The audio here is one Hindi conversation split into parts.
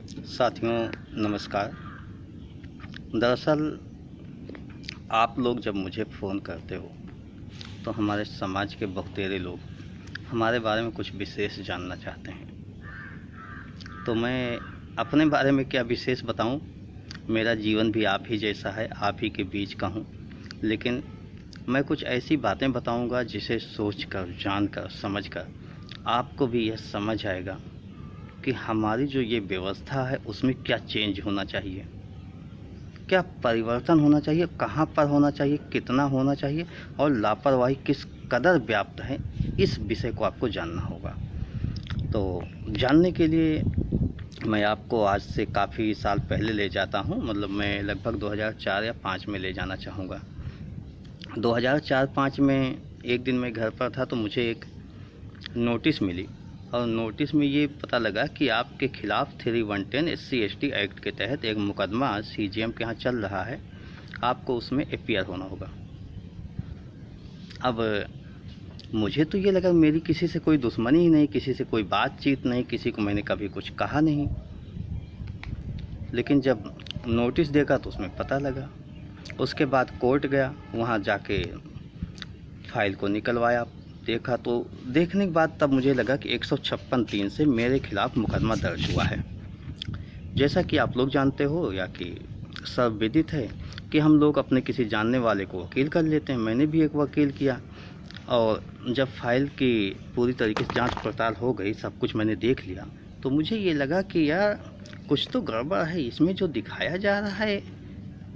साथियों नमस्कार। दरअसल आप लोग जब मुझे फ़ोन करते हो तो हमारे समाज के बहुतेरे लोग हमारे बारे में कुछ विशेष जानना चाहते हैं। तो मैं अपने बारे में क्या विशेष बताऊं? मेरा जीवन भी आप ही जैसा है, आप ही के बीच का हूं। लेकिन मैं कुछ ऐसी बातें बताऊंगा जिसे सोचकर, जानकर, समझकर आपको भी यह समझ आएगा कि हमारी जो ये व्यवस्था है उसमें क्या चेंज होना चाहिए, क्या परिवर्तन होना चाहिए, कहाँ पर होना चाहिए, कितना होना चाहिए और लापरवाही किस कदर व्याप्त है, इस विषय को आपको जानना होगा। तो जानने के लिए मैं आपको आज से काफ़ी साल पहले ले जाता हूँ। मतलब मैं लगभग 2004 या 5 में ले जाना चाहूँगा। 2004-5 में एक दिन मैं घर पर था तो मुझे एक नोटिस मिली और नोटिस में ये पता लगा कि आपके खिलाफ 3110 SC/ST एक्ट के तहत एक मुकदमा CGM के यहाँ चल रहा है, आपको उसमें अपीयर होना होगा। अब मुझे तो ये लगा मेरी किसी से कोई दुश्मनी ही नहीं, किसी से कोई बातचीत नहीं, किसी को मैंने कभी कुछ कहा नहीं। लेकिन जब नोटिस देखा तो उसमें पता लगा। उसके बाद कोर्ट गया, वहाँ जाके फाइल को निकलवाया, देखा तो देखने के बाद तब मुझे लगा कि 156(3) से मेरे खिलाफ मुकदमा दर्ज हुआ है। जैसा कि आप लोग जानते हो या कि सब विदित है कि हम लोग अपने किसी जानने वाले को वकील कर लेते हैं। मैंने भी एक वकील किया और जब फाइल की पूरी तरीके से जांच पड़ताल हो गई, सब कुछ मैंने देख लिया, तो मुझे ये लगा कि यार कुछ तो गड़बड़ है। इसमें जो दिखाया जा रहा है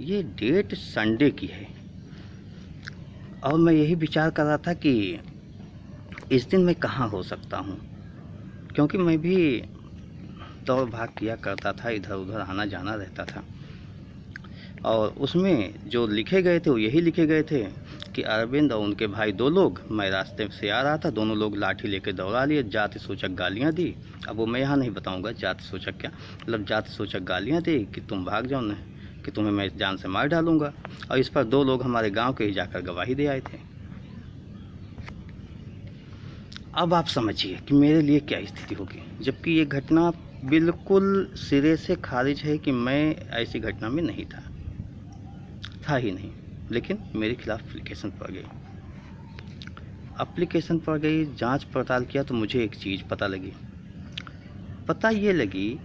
ये डेट संडे की है और मैं यही विचार कर रहा था कि इस दिन मैं कहाँ हो सकता हूँ, क्योंकि मैं भी दौड़ भाग किया करता था, इधर उधर आना जाना रहता था। और उसमें जो लिखे गए थे वो यही लिखे गए थे कि अरविंद और उनके भाई 2 लोग, मैं रास्ते से आ रहा था, दोनों लोग लाठी लेके दौड़ा लिए, जाति सूचक गालियाँ दी। अब वो मैं यहाँ नहीं बताऊँगा जाति सूचक क्या, मतलब जाति सूचक गालियाँ दी कि तुम भाग जाओ न, कि तुम्हें मैं जान से मार डालूँगा। और इस पर 2 लोग हमारे गाँव के ही जाकर गवाही दे आए थे। अब आप समझिए कि मेरे लिए क्या स्थिति होगी, जबकि ये घटना बिल्कुल सिरे से खारिज है कि मैं ऐसी घटना में नहीं था ही नहीं। लेकिन मेरे खिलाफ एप्लीकेशन पड़ गई, जांच पड़ताल किया तो मुझे एक चीज़ पता ये लगी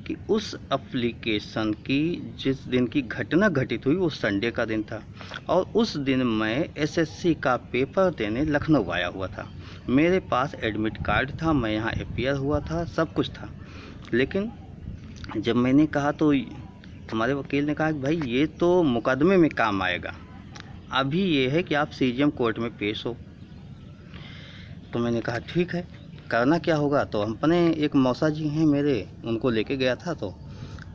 कि उस एप्लीकेशन की जिस दिन की घटना घटित हुई वो संडे का दिन था और उस दिन मैं SSC का पेपर देने लखनऊ आया हुआ था। मेरे पास एडमिट कार्ड था, मैं यहाँ अपीयर हुआ था, सब कुछ था। लेकिन जब मैंने कहा तो हमारे वकील ने कहा कि भाई ये तो मुकदमे में काम आएगा, अभी ये है कि आप CGM कोर्ट में पेश हो। तो मैंने कहा ठीक है, करना क्या होगा। तो हम अपने एक मौसा जी हैं मेरे, उनको लेके गया था। तो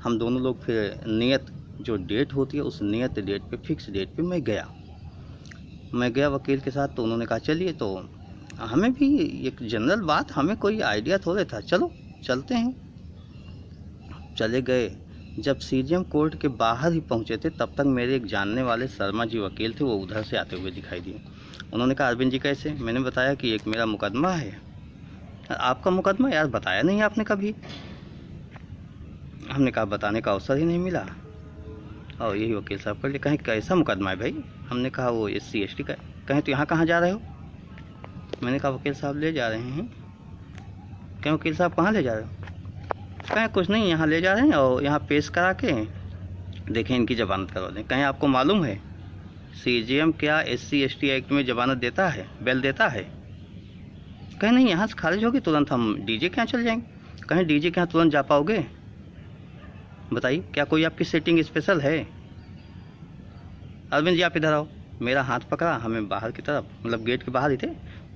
हम दोनों लोग फिर नियत जो डेट होती है उस नियत डेट पे, फिक्स डेट पे मैं गया वकील के साथ। तो उन्होंने कहा चलिए। तो हमें भी एक जनरल बात, हमें कोई आइडिया थोड़े था, चलो चलते हैं। चले गए। जब CGM कोर्ट के बाहर ही पहुंचे थे तब तक मेरे एक जानने वाले शर्मा जी वकील थे, वो उधर से आते हुए दिखाई दिए। उन्होंने कहा अरविंद जी कैसे? मैंने बताया कि एक मेरा मुकदमा है। आपका मुकदमा? यार बताया नहीं आपने कभी। हमने कहा बताने का अवसर ही नहीं मिला। और यही वकील साहब कर लिए, कहें कैसा मुकदमा है भाई? हमने कहा वो SC/ST का। कहें तो यहाँ कहाँ जा रहे हो? मैंने कहा वकील साहब ले जा रहे हैं। कहें वकील साहब कहाँ ले जा रहे हो? कहें कुछ नहीं, यहाँ ले जा रहे हैं और यहाँ पेश करा के देखें इनकी जमानत करवा दें। कहें आपको मालूम है CGM क्या SC/ST एक्ट में जमानत देता है, बेल देता है? कहें नहीं, यहाँ से खारिज होगी तुरंत हम DJ के यहाँ चल जाएंगे। कहें DJ के यहाँ तुरंत जा पाओगे? बताइए क्या कोई आपकी सेटिंग स्पेशल है? अरविंद जी आप इधर आओ। मेरा हाथ पकड़ा, हमें बाहर की तरफ, मतलब गेट के बाहर ही थे,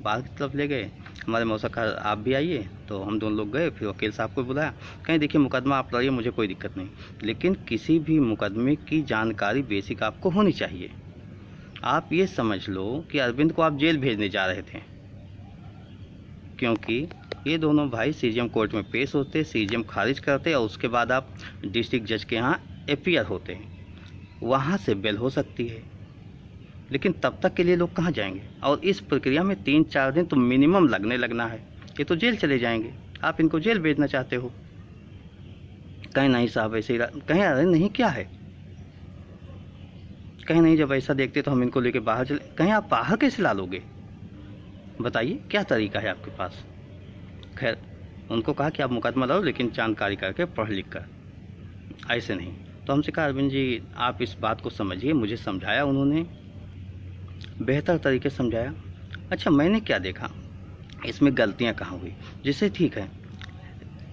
बाहर की तरफ ले गए। हमारे मौसा कहा आप भी आइए। तो हम दोनों लोग गए। फिर वकील साहब को बुलाया, कहें देखिए मुकदमा आप लड़िए, मुझे कोई दिक्कत नहीं, लेकिन किसी भी मुकदमे की जानकारी बेसिक आपको होनी चाहिए। आप ये समझ लो कि अरविंद को आप जेल भेजने जा रहे थे, क्योंकि ये दोनों भाई CGM कोर्ट में पेश होते, CGM खारिज करते और उसके बाद आप डिस्ट्रिक्ट जज के यहाँ अपीयर होते, वहाँ से बेल हो सकती है। लेकिन तब तक के लिए लोग कहाँ जाएंगे? और इस प्रक्रिया में 3-4 दिन तो मिनिमम लगना है। ये तो जेल चले जाएंगे। आप इनको जेल भेजना चाहते हो। कहीं नहीं साहब ऐसे ही कहीं, अरे नहीं क्या है, कहीं नहीं, जब ऐसा देखते तो हम इनको लेके बाहर चले, कहीं आप बाहर कैसे ला लोगे, बताइए क्या तरीका है आपके पास। खैर उनको कहा कि आप मुकदमा लाओ लेकिन जानकारी करके पढ़ लिख कर, ऐसे नहीं। तो हमसे कहा अरविंद जी आप इस बात को समझिए, मुझे समझाया उन्होंने, बेहतर तरीके से समझाया। अच्छा मैंने क्या देखा, इसमें गलतियां कहाँ हुई, जिससे ठीक है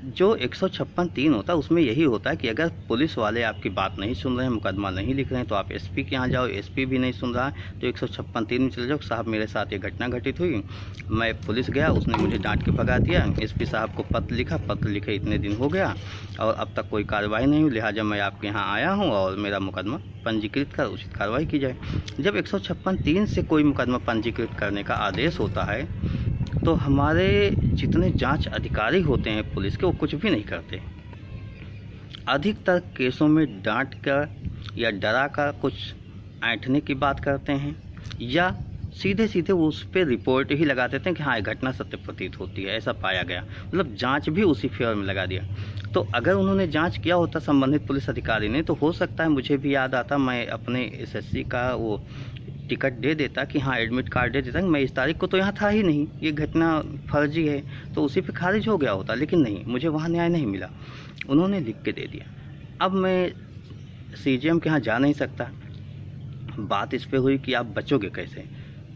जो 156(3) होता है उसमें यही होता है कि अगर पुलिस वाले आपकी बात नहीं सुन रहे हैं, मुकदमा नहीं लिख रहे हैं, तो आप एसपी के यहाँ जाओ, एसपी भी नहीं सुन रहा है तो 156(3) में चले जाओ, साहब मेरे साथ ये घटना घटित हुई, मैं पुलिस गया, उसने मुझे डांट के भगा दिया, एसपी साहब को पत्र लिखा, पत्र लिखे इतने दिन हो गया और अब तक कोई कार्रवाई नहीं हुई, लिहाजा मैं आपके यहाँ आया हूँ और मेरा मुकदमा पंजीकृत कर उचित कार्रवाई की जाए। जब 156(3) से कोई मुकदमा पंजीकृत करने का आदेश होता है तो हमारे जितने जांच अधिकारी होते हैं पुलिस के, वो कुछ भी नहीं करते। अधिकतर केसों में डांट कर या डरा कर कुछ ऐंठने की बात करते हैं या सीधे सीधे उस पर रिपोर्ट ही लगा देते हैं कि हाँ ये घटना सत्य प्रतीत होती है, ऐसा पाया गया, मतलब जांच भी उसी फेवर में लगा दिया। तो अगर उन्होंने जांच किया होता संबंधित पुलिस अधिकारी ने, तो हो सकता है मुझे भी याद आता, मैं अपने एसएससी का वो टिकट दे देता कि हाँ एडमिट कार्ड दे देता कि मैं इस तारीख को तो यहाँ था ही नहीं, ये घटना फर्जी है, तो उसी पे खारिज हो गया होता। लेकिन नहीं, मुझे वहाँ न्याय नहीं मिला, उन्होंने लिख के दे दिया। अब मैं सीजीएम के यहाँ जा नहीं सकता, बात इस पे हुई कि आप बचोगे कैसे,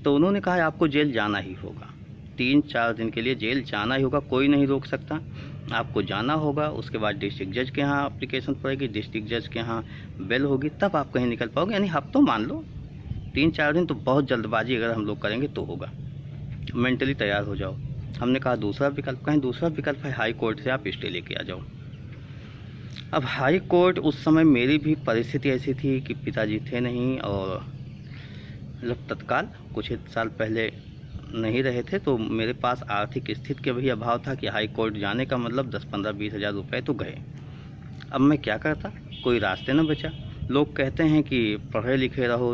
तो उन्होंने कहा आपको जेल जाना ही होगा, 3-4 दिन के लिए जेल जाना ही होगा, कोई नहीं रोक सकता, आपको जाना होगा। उसके बाद डिस्ट्रिक्ट जज के यहाँ एप्लीकेशन पड़ेगी, डिस्ट्रिक्ट जज के यहाँ बेल होगी, तब आप कहीं निकल पाओगे। यानी हफ्तों मान लो, 3-4 दिन तो बहुत जल्दबाजी अगर हम लोग करेंगे तो होगा, मेंटली तैयार हो जाओ। हमने कहा दूसरा विकल्प, कहीं दूसरा विकल्प है हाई कोर्ट से आप स्टे लेके आ जाओ। अब हाई कोर्ट, उस समय मेरी भी परिस्थिति ऐसी थी कि पिताजी थे नहीं और मतलब तत्काल कुछ साल पहले नहीं रहे थे, तो मेरे पास आर्थिक स्थिति के भी अभाव था कि हाई कोर्ट जाने का मतलब 10-15-20 हज़ार रुपये तो गए। अब मैं क्या करता, कोई रास्ते न बचा। लोग कहते हैं कि पढ़े लिखे रहो,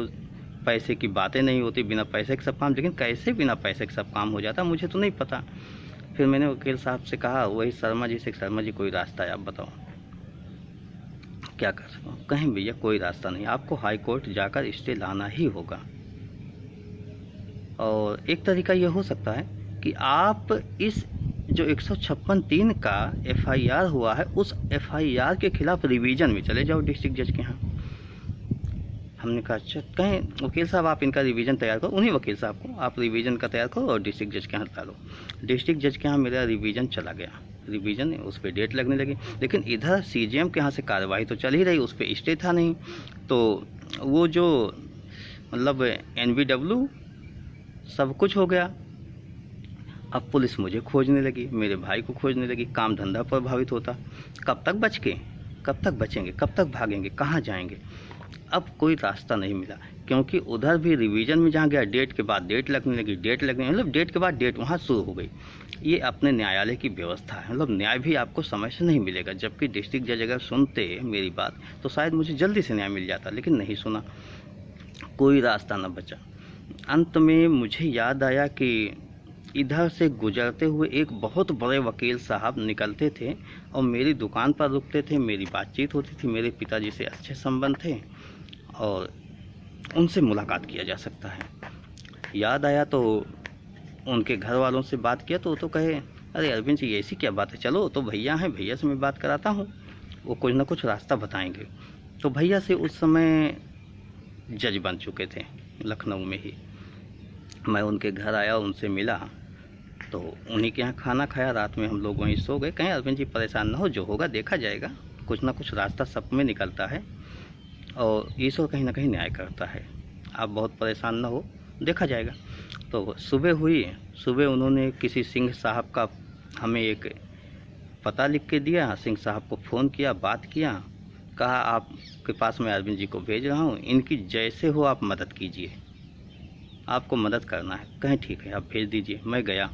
पैसे की बातें नहीं होती, बिना पैसे के सब काम, लेकिन कैसे बिना पैसे के सब काम हो जाता मुझे तो नहीं पता। फिर मैंने वकील साहब से कहा, वही शर्मा जी से, शर्मा जी कोई रास्ता है आप बताओ क्या कर सकता हूँ। कहीं भैया कोई रास्ता नहीं, आपको हाई कोर्ट जाकर स्टे लाना ही होगा। और एक तरीका ये हो सकता है कि आप इस जो 156(3) का FIR हुआ है, उस FIR के खिलाफ रिवीजन में चले जाओ डिस्ट्रिक्ट जज के यहाँ। हमने कहा अच्छा, कहें वकील साहब आप इनका रिवीजन तैयार करो, उन्हीं वकील साहब को आप रिवीजन का तैयार करो और डिस्ट्रिक्ट जज के यहाँ डालो। डिस्ट्रिक्ट जज के यहाँ मेरा रिवीजन चला गया, रिवीजन उस पर डेट लगने लगी, लेकिन इधर CGM के यहाँ से कार्रवाई तो चल ही रही, उस पर स्टे था नहीं। तो वो जो मतलब NBW सब कुछ हो गया। अब पुलिस मुझे खोजने लगी, मेरे भाई को खोजने लगी, काम धंधा प्रभावित होता। कब तक बच के, कब तक बचेंगे, कब तक भागेंगे, कहाँ जाएंगे। अब कोई रास्ता नहीं मिला, क्योंकि उधर भी रिवीजन में जहाँ गया डेट के बाद डेट लगने लगी, डेट लगने मतलब डेट के बाद डेट वहाँ शुरू हो गई। ये अपने न्यायालय की व्यवस्था है, मतलब न्याय भी आपको समय से नहीं मिलेगा। जबकि डिस्ट्रिक्ट जज अगर सुनते मेरी बात तो शायद मुझे जल्दी से न्याय मिल जाता, लेकिन नहीं सुना, कोई रास्ता न बचा। अंत में मुझे याद आया कि इधर से गुजरते हुए एक बहुत बड़े वकील साहब निकलते थे और मेरी दुकान पर रुकते थे, मेरी बातचीत होती थी, मेरे पिताजी से अच्छे संबंध थे और उनसे मुलाकात किया जा सकता है। याद आया तो उनके घर वालों से बात किया तो वो तो कहे अरे अरविंद जी ऐसी क्या बात है, चलो तो भैया हैं, भैया से मैं बात कराता हूँ, वो कुछ ना कुछ रास्ता बताएंगे। तो भैया से उस समय जज बन चुके थे लखनऊ में ही। मैं उनके घर आया, उनसे मिला, तो उन्हीं के यहाँ खाना खाया, रात में हम लोग वहीं सो गए। कहें अरविंद जी परेशान ना हो, जो होगा देखा जाएगा, कुछ ना कुछ रास्ता सब में निकलता है और ईश्वर कहीं ना कहीं न्याय करता है, आप बहुत परेशान ना हो, देखा जाएगा। तो सुबह हुई, सुबह उन्होंने किसी सिंह साहब का हमें एक पता लिख के दिया, सिंह साहब को फ़ोन किया, बात किया, कहा आपके पास मैं अरविंद जी को भेज रहा हूँ, इनकी जैसे हो आप मदद कीजिए, आपको मदद करना है। कहें ठीक है आप भेज दीजिए। मैं गया,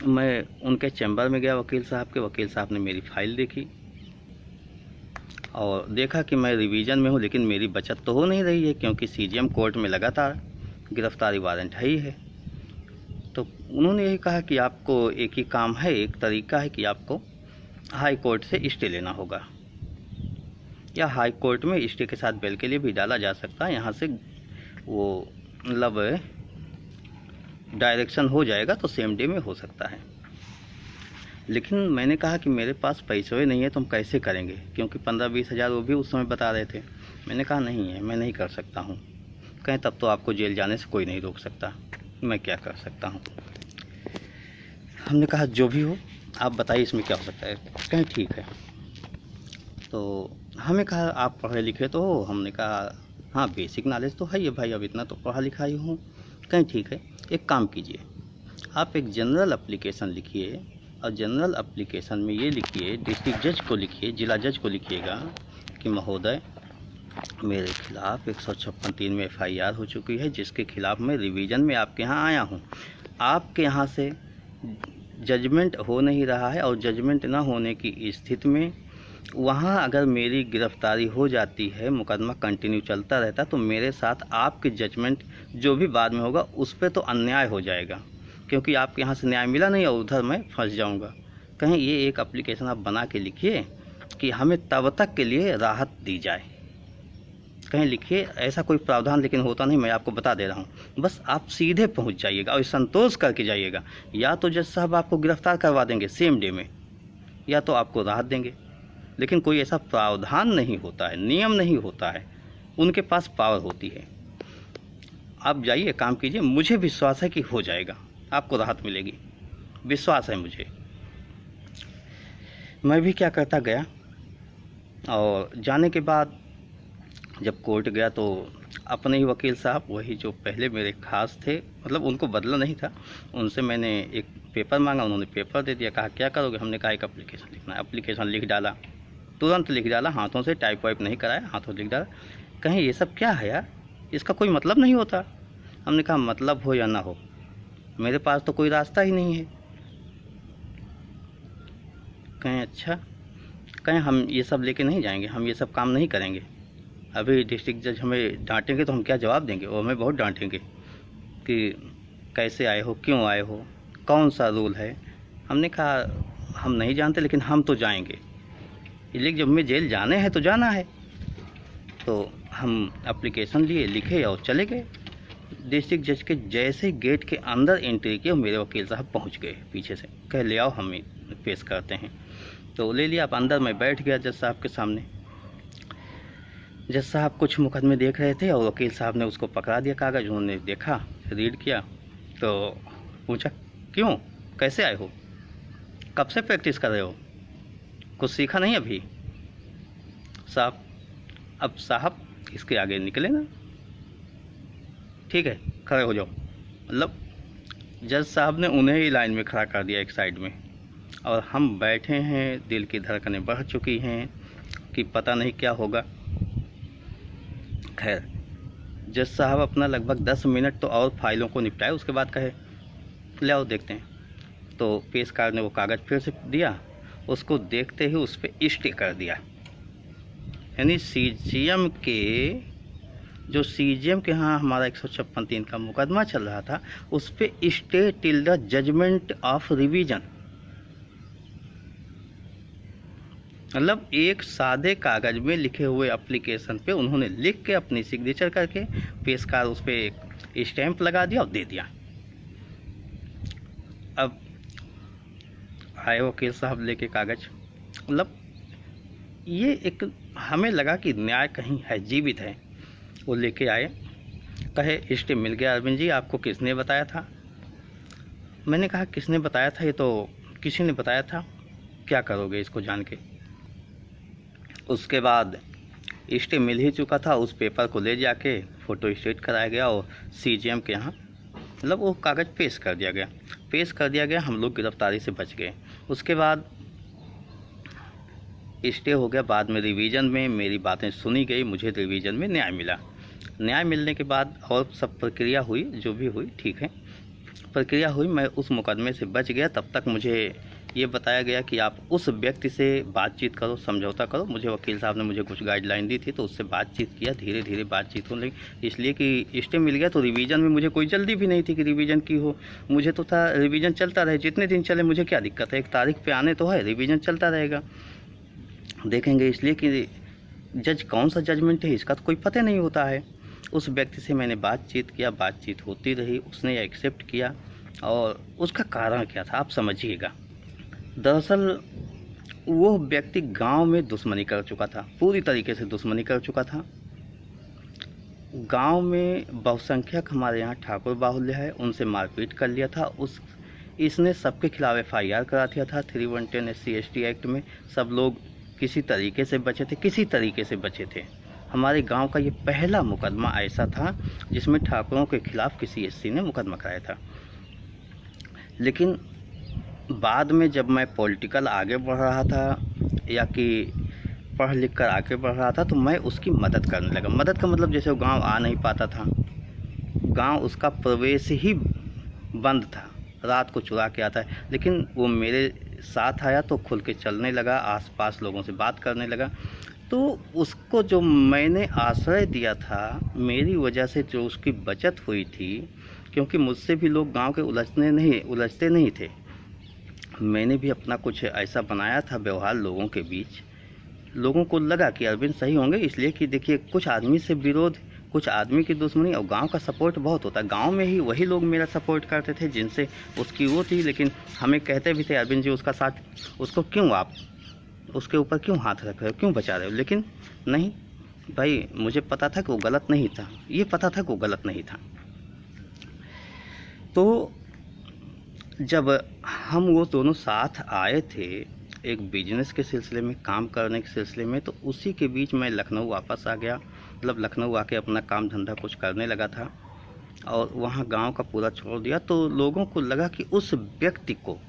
मैं उनके चैम्बर में गया वकील साहब के। वकील साहब ने मेरी फ़ाइल देखी और देखा कि मैं रिवीजन में हूँ, लेकिन मेरी बचत तो हो नहीं रही है, क्योंकि CGM कोर्ट में लगातार गिरफ्तारी वारंट है ही है। तो उन्होंने यही कहा कि आपको एक ही काम है, एक तरीका है कि आपको हाई कोर्ट से स्टे लेना होगा, या हाई कोर्ट में स्टे के साथ बेल के लिए भी डाला जा सकता है। यहाँ से वो मतलब डायरेक्शन हो जाएगा तो सेम डे में हो सकता है। लेकिन मैंने कहा कि मेरे पास पैसे नहीं है तो हम कैसे करेंगे, क्योंकि 15-20 हज़ार वो भी उस समय बता रहे थे। मैंने कहा नहीं है, मैं नहीं कर सकता हूँ। कहें तब तो आपको जेल जाने से कोई नहीं रोक सकता, मैं क्या कर सकता हूँ। हमने कहा जो भी हो आप बताइए इसमें क्या हो सकता है। कहें ठीक है। तो हमें कहा आप पढ़े लिखे तो हो। हमने कहा हाँ बेसिक नॉलेज तो है ये भाई, अब इतना तो पढ़ा लिखा ही हूँ। कहें ठीक है, एक काम कीजिए, आप एक जनरल एप्लीकेशन लिखिए, और जनरल एप्लीकेशन में ये लिखिए, डिस्ट्रिक्ट जज को लिखिए, जिला जज को लिखिएगा कि महोदय मेरे खिलाफ़ 156(3) में FIR हो चुकी है, जिसके खिलाफ़ मैं रिवीजन में आपके यहाँ आया हूँ। आपके यहाँ से जजमेंट हो नहीं रहा है, और जजमेंट ना होने की स्थिति में वहाँ अगर मेरी गिरफ्तारी हो जाती है, मुकदमा कंटिन्यू चलता रहता, तो मेरे साथ आपकी जजमेंट जो भी बाद में होगा उस पर तो अन्याय हो जाएगा, क्योंकि आपके यहाँ से न्याय मिला नहीं और उधर मैं फंस जाऊँगा। कहीं ये एक एप्लीकेशन आप बना के लिखिए कि हमें तब तक के लिए राहत दी जाए। कहीं लिखिए, ऐसा कोई प्रावधान लेकिन होता नहीं, मैं आपको बता दे रहा हूँ। बस आप सीधे पहुँच जाइएगा और संतोष करके जाइएगा। या तो जज साहब आपको गिरफ्तार करवा देंगे सेम डे में, या तो आपको राहत देंगे, लेकिन कोई ऐसा प्रावधान नहीं होता है, नियम नहीं होता है, उनके पास पावर होती है। आप जाइए, काम कीजिए, मुझे विश्वास है कि हो जाएगा, आपको राहत मिलेगी, विश्वास है मुझे। मैं भी क्या करता गया, और जाने के बाद जब कोर्ट गया तो अपने ही वकील साहब, वही जो पहले मेरे खास थे, मतलब उनको बदला नहीं था, उनसे मैंने एक पेपर मांगा, उन्होंने पेपर दे दिया। कहा क्या करोगे? हमने कहा एक एप्लीकेशन लिखना है। एप्लीकेशन लिख डाला, तुरंत लिख डाला, हाथों से टाइप वाइप नहीं कराया, हाथों लिख डाला। कहीं ये सब क्या है यार, इसका कोई मतलब नहीं होता। हमने कहा मतलब हो या ना हो, मेरे पास तो कोई रास्ता ही नहीं है। कहें अच्छा, कहें हम ये सब लेके नहीं जाएंगे, हम ये सब काम नहीं करेंगे। अभी डिस्ट्रिक्ट जज हमें डांटेंगे तो हम क्या जवाब देंगे? वो हमें बहुत डांटेंगे कि कैसे आए हो, क्यों आए हो, कौन सा रूल है। हमने कहा हम नहीं जानते, लेकिन हम तो जाएंगे, लेकिन जब हमें जेल जाने हैं तो जाना है। तो हम एप्लीकेशन लिए, लिखे और चले गए। डिस्ट्रिक्ट जज के जैसे गेट के अंदर एंट्री किए, मेरे वकील साहब पहुंच गए पीछे से, कह ले आओ हम पेश करते हैं। तो ले लिया, अब अंदर मैं बैठ गया जज साहब के सामने। जज साहब कुछ मुकदमे देख रहे थे और वकील साहब ने उसको पकड़ा दिया कागज़। उन्होंने देखा, रीड किया, तो पूछा क्यों, कैसे आए हो, कब से प्रैक्टिस कर रहे हो, कुछ सीखा नहीं अभी? साहब, अब साहब इसके आगे निकले ना, ठीक है खड़े हो जाओ। मतलब जज साहब ने उन्हें ही लाइन में खड़ा कर दिया एक साइड में, और हम बैठे हैं, दिल की धड़कनें बढ़ चुकी हैं कि पता नहीं क्या होगा। खैर, जज साहब अपना लगभग 10 मिनट तो और फाइलों को निपटाए, उसके बाद कहे ले आओ देखते हैं। तो पेशकार ने वो कागज़ फिर से दिया, उसको देखते ही उस पर स्टे कर दिया। यानी सीजीएम के, जो सीजीएम के यहाँ हमारा 156(3) का मुकदमा चल रहा था, उस पर stay till the judgment of revision. मतलब एक सादे कागज़ में लिखे हुए एप्लीकेशन पे उन्होंने लिख के अपनी सिग्नेचर करके, पेशकार उस पर स्टैंप लगा दिया और दे दिया। अब आए वकील साहब लेके कागज़, मतलब ये एक हमें लगा कि न्याय कहीं है, जीवित है। वो लेके आए, कहे स्टे मिल गया अरविंद जी, आपको किसने बताया था? मैंने कहा किसने बताया था, ये तो किसी ने बताया था, क्या करोगे इसको जान के? उसके बाद स्टे मिल ही चुका था, उस पेपर को ले जाके फ़ोटो स्टेट कराया गया और सीजीएम के यहाँ मतलब वो कागज़ पेश कर दिया गया। हम लोग गिरफ्तारी से बच गए। उसके बाद स्टे हो गया, बाद में रिवीजन में मेरी बातें सुनी गई, मुझे रिवीजन में न्याय मिला। न्याय मिलने के बाद और सब प्रक्रिया हुई, जो भी हुई ठीक है, प्रक्रिया हुई, मैं उस मुकदमे से बच गया। तब तक मुझे ये बताया गया कि आप उस व्यक्ति से बातचीत करो, समझौता करो। मुझे वकील साहब ने मुझे कुछ गाइडलाइन दी थी, तो उससे बातचीत किया, धीरे धीरे बातचीत हो रही, इसलिए कि स्टे मिल गया। तो रिवीजन में मुझे कोई जल्दी भी नहीं थी कि रिवीजन की हो, मुझे तो था रिवीजन चलता रहे, जितने दिन चले मुझे क्या दिक्कत है, एक तारीख पे आने तो है, रिवीजन चलता रहेगा, देखेंगे। इसलिए कि जज कौन सा जजमेंट है इसका तो कोई पता नहीं होता है। उस व्यक्ति से मैंने बातचीत किया, बातचीत होती रही, उसने एक्सेप्ट किया। और उसका कारण क्या था आप समझिएगा। दरअसल वो व्यक्ति गांव में दुश्मनी कर चुका था, पूरी तरीके से दुश्मनी कर चुका था। गांव में बहुसंख्यक हमारे यहाँ ठाकुर बाहुल्य है, उनसे मारपीट कर लिया था। इसने सबके खिलाफ FIR करा दिया था 310 SC/ST एक्ट में। सब लोग किसी तरीके से बचे थे, किसी तरीके से बचे थे। हमारे गांव का ये पहला मुकदमा ऐसा था जिसमें ठाकुरों के खिलाफ किसी SC ने मुकदमा कराया था। लेकिन बाद में जब मैं पॉलिटिकल आगे बढ़ रहा था, या कि पढ़ लिख कर आगे बढ़ रहा था, तो मैं उसकी मदद करने लगा। मदद का मतलब जैसे वो गाँव आ नहीं पाता था, गांव उसका प्रवेश ही बंद था, रात को चुरा के आता है, लेकिन वो मेरे साथ आया तो खुल के चलने लगा, आसपास लोगों से बात करने लगा। तो उसको जो मैंने आश्रय दिया था, मेरी वजह से जो उसकी बचत हुई थी, क्योंकि मुझसे भी लोग गांव के उलझते नहीं थे। मैंने भी अपना कुछ ऐसा बनाया था व्यवहार लोगों के बीच। लोगों को लगा कि अरविंद सही होंगे, इसलिए कि देखिए कुछ आदमी से विरोध, कुछ आदमी की दुश्मनी, और गांव का सपोर्ट बहुत होता है। गांव में ही वही लोग मेरा सपोर्ट करते थे जिनसे उसकी वो थी, लेकिन हमें कहते भी थे अरविंद जी उसका साथ, उसको क्यों आप उसके ऊपर क्यों हाथ रख रहे हो, क्यों बचा रहे हो। लेकिन नहीं भाई, मुझे पता था कि वो गलत नहीं था, ये पता था कि वो गलत नहीं था। तो जब हम वो दोनों साथ आए थे एक बिजनेस के सिलसिले में, काम करने के सिलसिले में, तो उसी के बीच मैं लखनऊ वापस आ गया। मतलब लखनऊ आके अपना काम धंधा कुछ करने लगा था, और वहाँ गांव का पूरा छोड़ दिया। तो लोगों को लगा कि उस व्यक्ति को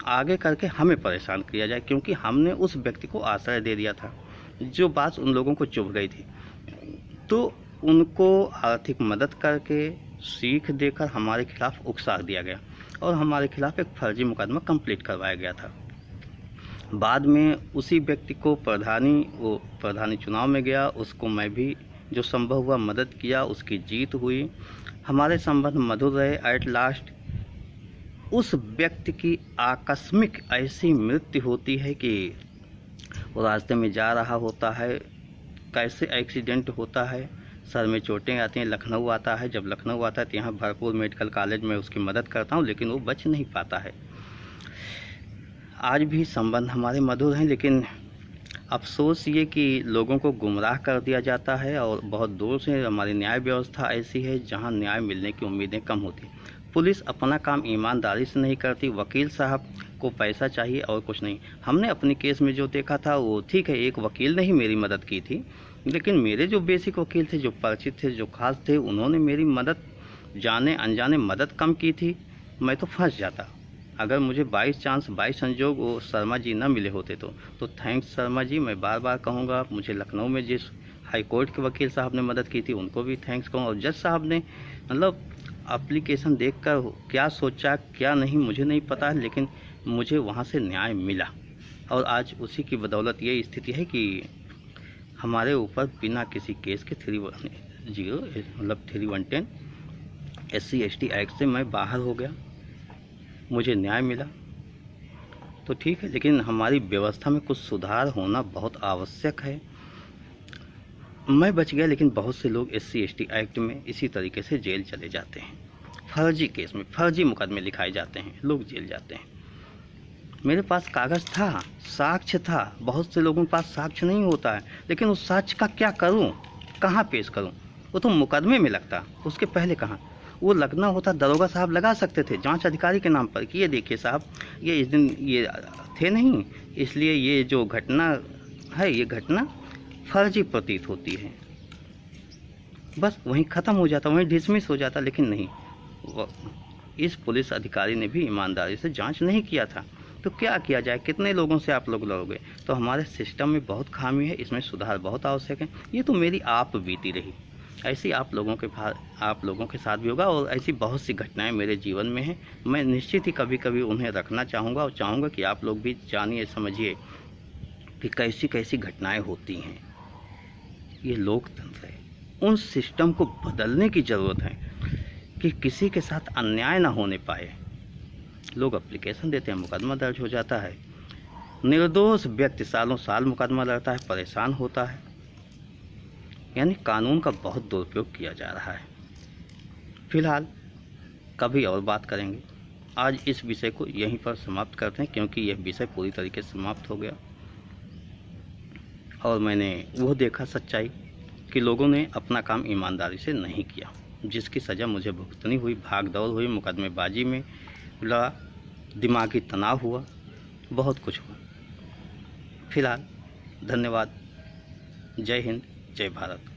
आगे करके हमें परेशान किया जाए, क्योंकि हमने उस व्यक्ति को आश्रय दे दिया था। जो बात उन लोगों को चुभ गई थी, तो उनको आर्थिक मदद करके, सीख देकर हमारे खिलाफ उकसा दिया गया, और हमारे खिलाफ एक फर्जी मुकदमा कंप्लीट करवाया गया था। बाद में उसी व्यक्ति को प्रधानी चुनाव में गया, उसको मैं भी जो संभव हुआ मदद किया, उसकी जीत हुई, हमारे संबंध मधुर रहे। एट लास्ट उस व्यक्ति की आकस्मिक ऐसी मृत्यु होती है कि वो रास्ते में जा रहा होता है, कैसे एक्सीडेंट होता है, सर में चोटें आती हैं, लखनऊ आता है। जब लखनऊ आता है तो यहाँ भरपूर मेडिकल कॉलेज में उसकी मदद करता हूँ, लेकिन वो बच नहीं पाता है। आज भी संबंध हमारे मधुर हैं, लेकिन अफसोस ये कि लोगों को गुमराह कर दिया जाता है, और बहुत दूर से हमारी न्याय व्यवस्था ऐसी है जहाँ न्याय मिलने की उम्मीदें कम होती। पुलिस अपना काम ईमानदारी से नहीं करती, वकील साहब को पैसा चाहिए और कुछ नहीं। हमने अपने केस में जो देखा था वो ठीक है, एक वकील ने ही मेरी मदद की थी, लेकिन मेरे जो बेसिक वकील थे, जो परिचित थे, जो खास थे, उन्होंने मेरी मदद जाने अनजाने मदद कम की थी। मैं तो फंस जाता अगर मुझे बाई संजोग वो शर्मा जी न मिले होते तो थैंक्स शर्मा जी, मैं बार बार कहूँगा। मुझे लखनऊ में जिस हाई कोर्ट के वकील साहब ने मदद की थी उनको भी थैंक्स कहूँ, और जज साहब ने मतलब एप्लीकेशन देखकर क्या सोचा क्या नहीं मुझे नहीं पता, लेकिन मुझे वहाँ से न्याय मिला। और आज उसी की बदौलत ये स्थिति है कि हमारे ऊपर बिना किसी केस के 310 SC/ST एक्ट से मैं बाहर हो गया, मुझे न्याय मिला तो ठीक है, लेकिन हमारी व्यवस्था में कुछ सुधार होना बहुत आवश्यक है। मैं बच गया, लेकिन बहुत से लोग SC/ST एक्ट में इसी तरीके से जेल चले जाते हैं। फर्जी केस में फर्जी मुकदमे लिखाए जाते हैं, लोग जेल जाते हैं। मेरे पास कागज़ था, साक्ष्य था, बहुत से लोगों के पास साक्ष्य नहीं होता है, लेकिन उस साक्ष्य का क्या करूं, कहाँ पेश करूं? वो तो मुकदमे में लगता, उसके पहले कहाँ? वो लगना होता दरोगा साहब लगा सकते थे जांच अधिकारी के नाम पर कि ये देखिए साहब, ये इस दिन ये थे नहीं, इसलिए ये जो घटना है ये घटना फर्जी प्रतीत होती है, बस वहीं ख़त्म हो जाता, वहीं डिसमिस हो जाता। लेकिन नहीं, इस पुलिस अधिकारी ने भी ईमानदारी से जांच नहीं किया था। तो क्या किया जाए, कितने लोगों से आप लोग लड़ोगे? तो हमारे सिस्टम में बहुत खामी है, इसमें सुधार बहुत आवश्यक है। ये तो मेरी आप बीती रही, ऐसी आप लोगों के साथ भी होगा, और ऐसी बहुत सी घटनाएं मेरे जीवन में हैं। मैं निश्चित ही कभी कभी उन्हें रखना चाहूँगा, और चाहूँगा कि आप लोग भी जानिए समझिए कि कैसी कैसी घटनाएं होती हैं। ये लोकतंत्र है, उन सिस्टम को बदलने की ज़रूरत है कि किसी के साथ अन्याय ना होने पाए। लोग एप्लीकेशन देते हैं, मुकदमा दर्ज हो जाता है, निर्दोष व्यक्ति सालों साल मुकदमा लड़ता है, परेशान होता है। यानी कानून का बहुत दुरुपयोग किया जा रहा है। फिलहाल कभी और बात करेंगे। आज इस विषय को यहीं पर समाप्त करते हैं, क्योंकि यह विषय पूरी तरीके से समाप्त हो गया और मैंने वो देखा सच्चाई कि लोगों ने अपना काम ईमानदारी से नहीं किया, जिसकी सज़ा मुझे भुगतनी हुई। भाग दौड़ हुई, मुकदमेबाजी में लड़ा, दिमागी तनाव हुआ, बहुत कुछ हुआ। फिलहाल धन्यवाद। जय हिंद, जय भारत।